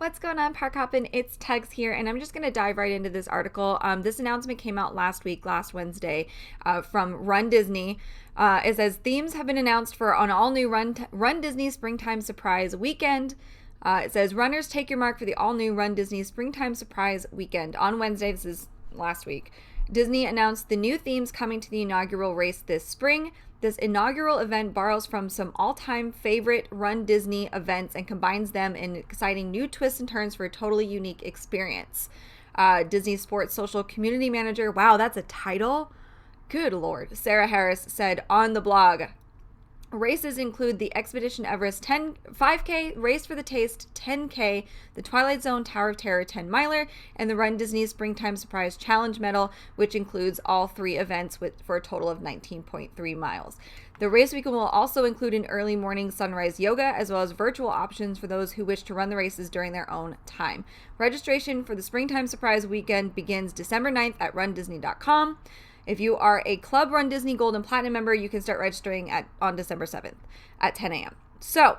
What's going on, Park Hoppin? It's Tugs here, and I'm just going to dive right into this article. This announcement came out last Wednesday, from runDisney. It says themes have been announced for an all-new runDisney Springtime Surprise Weekend. It says runners take your mark for the all-new runDisney Springtime Surprise Weekend. On Wednesday, this is last week, Disney announced the new themes coming to the inaugural race this spring. This inaugural event borrows from some all-time favorite runDisney events and combines them in exciting new twists and turns for a totally unique experience. Disney Sports Social Community Manager, wow, that's a title? Good Lord. Sarah Harris said on the blog, races include the Expedition Everest 5K, Race for the Taste 10K, the Twilight Zone Tower of Terror 10 miler, and the runDisney Springtime Surprise Challenge Medal, which includes all three events for a total of 19.3 miles. The race weekend will also include an early morning sunrise yoga, as well as virtual options for those who wish to run the races during their own time. Registration for the Springtime Surprise Weekend begins December 9th at runDisney.com. If you are a Club runDisney Gold and Platinum member, you can start registering on December 7th at 10 a.m. So,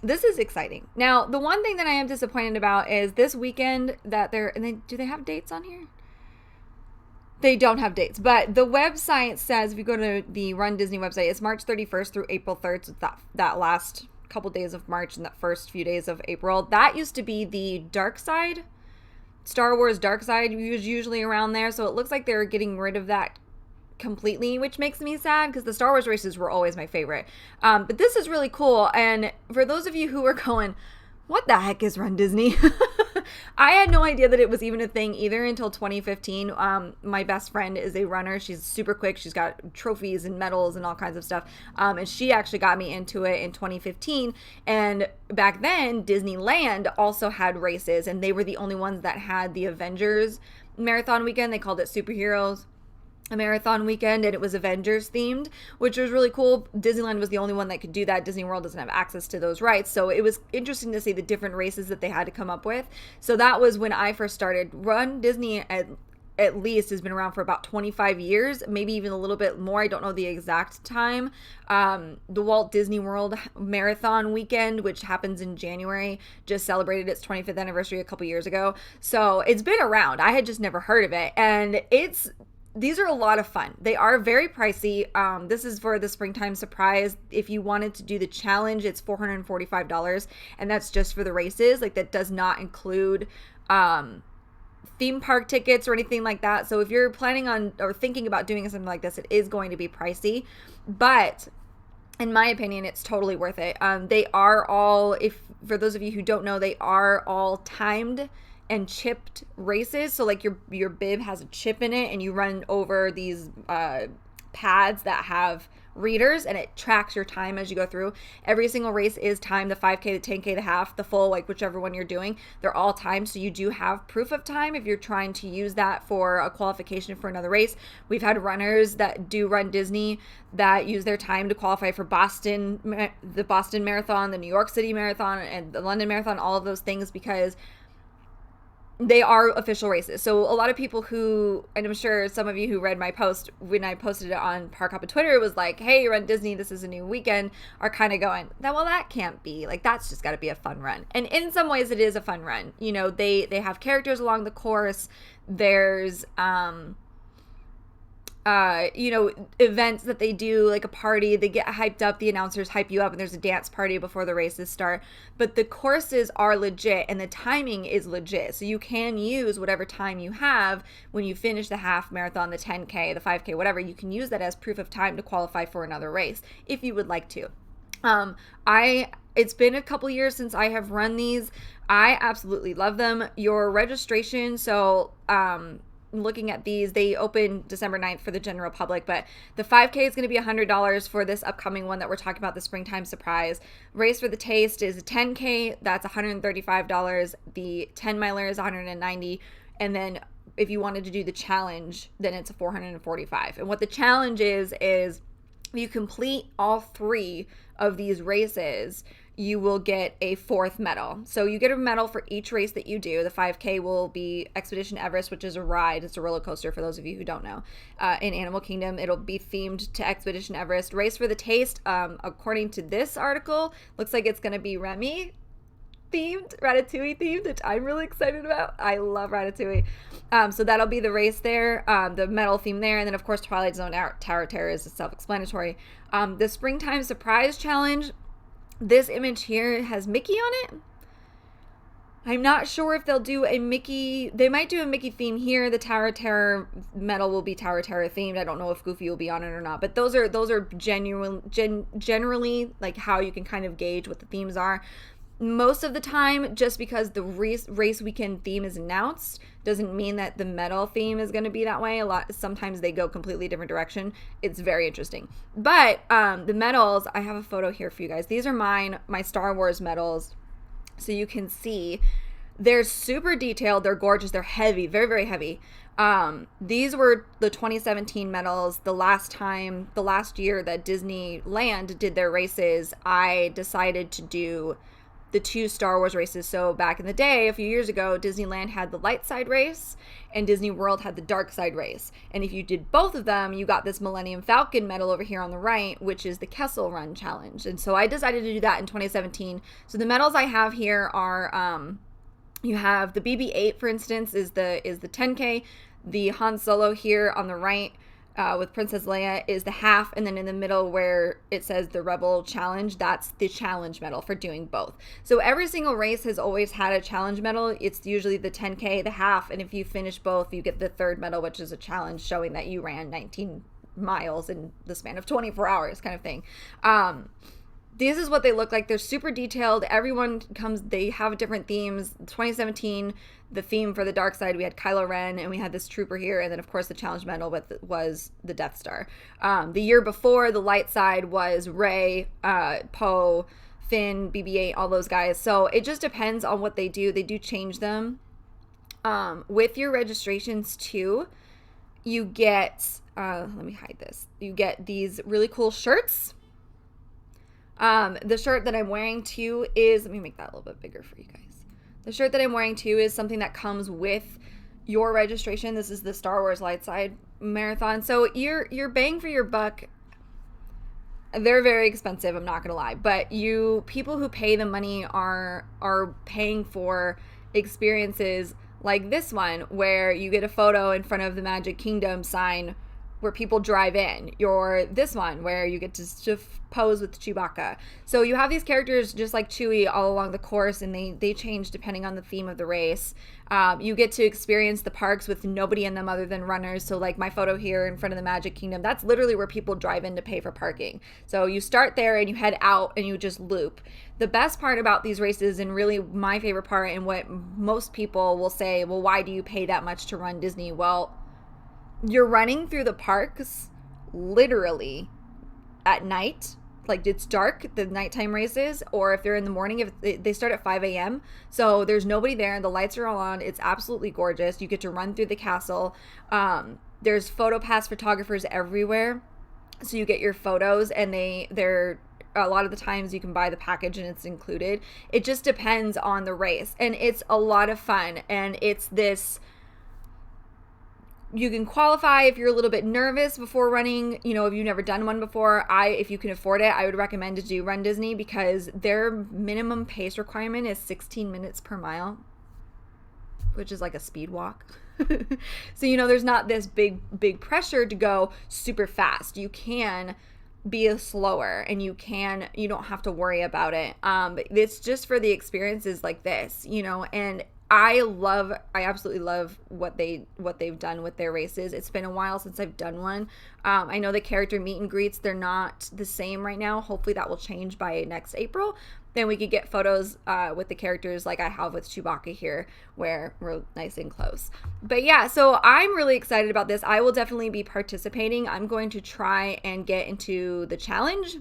this is exciting. Now, the one thing that I am disappointed about is this weekend that do they have dates on here? They don't have dates, but the website says, if you go to the runDisney website, it's March 31st through April 3rd, so that last couple days of March and that first few days of April. That used to be the dark side. Star Wars Dark Side was usually around there, so it looks like they're getting rid of that completely, which makes me sad because the Star Wars races were always my favorite. But this is really cool, and for those of you who are going, what the heck is runDisney? I had no idea that it was even a thing either until 2015. My best friend is a runner. She's super quick. She's got trophies and medals and all kinds of stuff. And she actually got me into it in 2015. And back then, Disneyland also had races, and they were the only ones that had the Avengers marathon weekend. They called it Superheroes a marathon weekend, and it was Avengers themed, which was really cool. Disneyland was the only one that could do that. Disney World doesn't have access to those rights, so it was interesting to see the different races that they had to come up with. So that was when I first started. runDisney at least has been around for about 25 years, maybe even a little bit more. I don't know the exact time. The Walt Disney World Marathon Weekend, which happens in January, just celebrated its 25th anniversary a couple years ago. So it's been around. I had just never heard of it, and these are a lot of fun. They are very pricey. This is for the Springtime Surprise. If you wanted to do the challenge, it's $445, and that's just for the races. Like, that does not include theme park tickets or anything like that. So if you're planning on or thinking about doing something like this, it is going to be pricey. But in my opinion, it's totally worth it. They are all, for those of you who don't know, they are all timed and chipped races. So like your bib has a chip in it, and you run over these pads that have readers, and it tracks your time as you go through. Every single race is timed. The 5K, the 10K, the half, the full, like whichever one you're doing, they're all timed. So you do have proof of time if you're trying to use that for a qualification for another race. We've had runners that do runDisney that use their time to qualify for the Boston Marathon, the New York City Marathon, and the London Marathon, all of those things, because they are official races. So a lot of people who, and I'm sure some of you who read my post when I posted it on Park Hop and Twitter, it was like, hey, runDisney, this is a new weekend, are kind of going, that can't be. Like, that's just got to be a fun run. And in some ways it is a fun run. You know, they have characters along the course. There's, events that they do, like a party, they get hyped up, the announcers hype you up, and there's a dance party before the races start. But the courses are legit, and the timing is legit. So you can use whatever time you have when you finish the half marathon, the 10K, the 5K, whatever. You can use that as proof of time to qualify for another race if you would like to. It's been a couple years since I have run these. I absolutely love them. Your registration, so looking at these, they open December 9th for the general public, but the 5K is going to be $100 for this upcoming one that we're talking about, the Springtime Surprise. Race for the Taste is a 10K, that's $135. The 10 miler is $190, and then if you wanted to do the challenge, then it's a $445. And what the challenge is if you complete all three of these races, you will get a fourth medal. So you get a medal for each race that you do. The 5K will be Expedition Everest, which is a ride. It's a roller coaster for those of you who don't know. In Animal Kingdom, it'll be themed to Expedition Everest. Race for the Taste, according to this article, looks like it's going to be Remy. Ratatouille themed, which I'm really excited about. I love Ratatouille. So that'll be the race there, the metal theme there, and then of course Twilight Zone Tower of Terror is self-explanatory. The Springtime Surprise Challenge, this image here has Mickey on it. I'm not sure if they'll do a Mickey. They might do a Mickey theme here. The Tower of Terror medal will be Tower of Terror themed. I don't know if Goofy will be on it or not, but those are generally like how you can kind of gauge what the themes are. Most of the time, just because the race weekend theme is announced doesn't mean that the medal theme is going to be that way. Sometimes they go completely different direction. It's very interesting. But the medals, I have a photo here for you guys. These are my Star Wars medals. So you can see they're super detailed. They're gorgeous. They're heavy, very, very heavy. These were the 2017 medals. The last year that Disneyland did their races, I decided to do the 2 Star Wars races. So back in the day, a few years ago, Disneyland had the light side race and Disney World had the dark side race. And if you did both of them, you got this Millennium Falcon medal over here on the right, which is the Kessel Run Challenge. And so I decided to do that in 2017. So the medals I have here are, you have the BB-8, for instance, is the 10K. The Han Solo here on the right, with Princess Leia, is the half, and then in the middle where it says the Rebel Challenge, that's the challenge medal for doing both. So every single race has always had a challenge medal. It's usually the 10K, the half, and if you finish both, you get the third medal, which is a challenge showing that you ran 19 miles in the span of 24 hours kind of thing. This is what they look like. They're super detailed. Everyone they have different themes. 2017, the theme for the dark side, we had Kylo Ren and we had this trooper here. And then of course the challenge medal was the Death Star. The year before, the light side was Rey, Poe, Finn, BB-8, all those guys. So it just depends on what they do. They do change them. With your registrations too, you get, let me hide this. You get these really cool shirts. The shirt that I'm wearing too is, let me make that a little bit bigger for you guys. The shirt that I'm wearing too is something that comes with your registration. This is the Star Wars Lightside Marathon. So you're bang for your buck. They're very expensive, I'm not gonna lie, but people who pay the money are paying for experiences like this one, where you get a photo in front of the Magic Kingdom sign where people drive in, or this one where you get to pose with Chewbacca. So you have these characters just like Chewie all along the course, and they change depending on the theme of the race. You get to experience the parks with nobody in them other than runners. So like my photo here in front of the Magic Kingdom, that's literally where people drive in to pay for parking. So you start there and you head out and you just loop. The best part about these races, and really my favorite part, and what most people will say, well, why do you pay that much to run Disney? Well, you're running through the parks literally at night. Like, it's dark, the nighttime races, or if they're in the morning, if they start at 5 a.m. So there's nobody there. The lights are all on. It's absolutely gorgeous. You get to run through the castle. There's PhotoPass photographers everywhere. So you get your photos, and they're a lot of the times you can buy the package and it's included. It just depends on the race. And it's a lot of fun. And it's this... You can qualify if you're a little bit nervous before running. If you've never done one before, if you can afford it, I would recommend to do runDisney, because their minimum pace requirement is 16 minutes per mile, which is like a speed walk. So, there's not this big pressure to go super fast. You can be slower, and you don't have to worry about it. It's just for the experiences like this, and I absolutely love what they've done with their races. It's been a while since I've done one. I know the character meet and greets, they're not the same right now. Hopefully that will change by next April. Then we could get photos with the characters like I have with Chewbacca here, where we're nice and close. But yeah, so I'm really excited about this. I will definitely be participating. I'm going to try and get into the challenge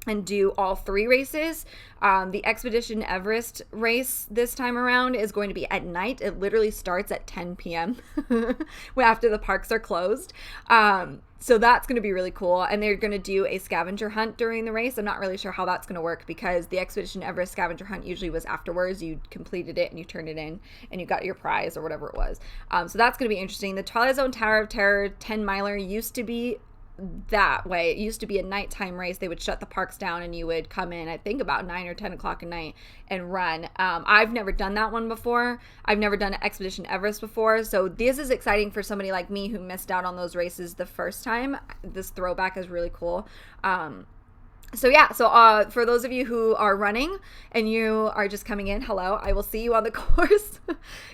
and do all 3 races. The Expedition Everest race this time around is going to be at night. It literally starts at 10 p.m. after the parks are closed. So that's going to be really cool. And they're going to do a scavenger hunt during the race. I'm not really sure how that's going to work, because the Expedition Everest scavenger hunt usually was afterwards. You completed it and you turned it in and you got your prize or whatever it was. So that's going to be interesting. The Twilight Zone Tower of Terror 10 miler used to be that way. It used to be a nighttime race. They would shut the parks down and you would come in, I think about 9 or 10 o'clock at night and run. I've never done that one before. I've never done Expedition Everest before. So this is exciting for somebody like me who missed out on those races the first time. This throwback is really cool. So for those of you who are running and you are just coming in, hello, I will see you on the course.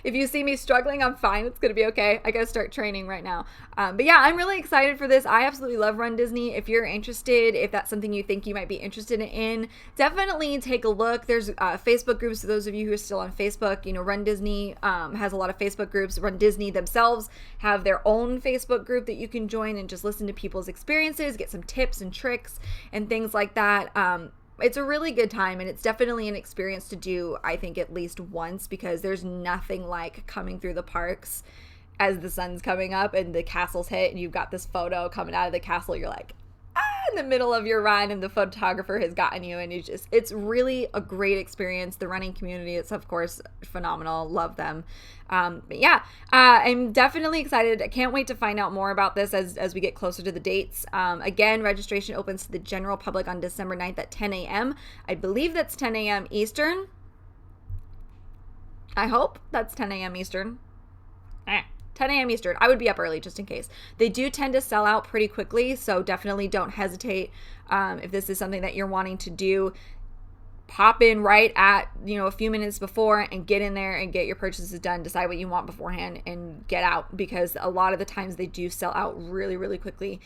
If you see me struggling, I'm fine. It's going to be okay. I got to start training right now. But yeah, I'm really excited for this. I absolutely love runDisney. If you're interested, if that's something you think you might be interested in, definitely take a look. There's Facebook groups for those of you who are still on Facebook. You know, runDisney has a lot of Facebook groups. runDisney themselves have their own Facebook group that you can join and just listen to people's experiences, get some tips and tricks and things like that. It's a really good time, and it's definitely an experience to do, I think, at least once, because there's nothing like coming through the parks as the sun's coming up and the castles hit and you've got this photo coming out of the castle. You're like, in the middle of your run and the photographer has gotten you, and it's really a great experience. The running community, it's of course phenomenal. Love them. But yeah, I'm definitely excited. I can't wait to find out more about this as we get closer to the dates. Again, registration opens to the general public on December 9th at 10 a.m. I believe that's 10 a.m. Eastern. I hope that's 10 a.m. Eastern. 10 a.m. Eastern. I would be up early just in case. They do tend to sell out pretty quickly, so definitely don't hesitate. If this is something that you're wanting to do, pop in right at, a few minutes before and get in there and get your purchases done. Decide what you want beforehand and get out, because a lot of the times they do sell out really, really quickly.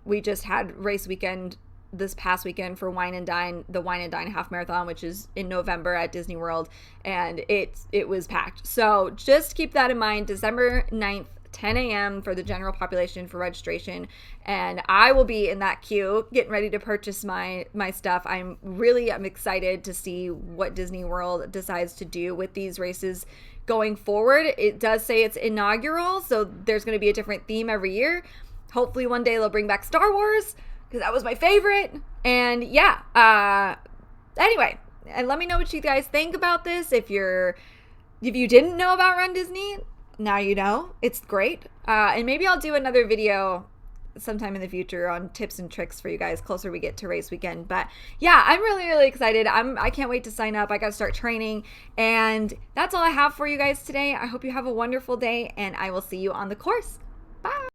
We just had race weekend this past weekend for Wine and Dine, the Wine and Dine Half Marathon, which is in November at Disney World, and it was packed. So just keep that in mind. December 9th, 10 a.m. for the general population for registration, and I will be in that queue getting ready to purchase my stuff. I'm excited to see what Disney World decides to do with these races going forward. It does say it's inaugural, so there's going to be a different theme every year. Hopefully one day they'll bring back Star Wars, because that was my favorite. And yeah, anyway, and let me know what you guys think about this. If you didn't know about runDisney, now you know. It's great. And maybe I'll do another video sometime in the future on tips and tricks for you guys closer we get to race weekend. But yeah, I'm really, really excited. I can't wait to sign up. I got to start training. And that's all I have for you guys today. I hope you have a wonderful day, and I will see you on the course. Bye.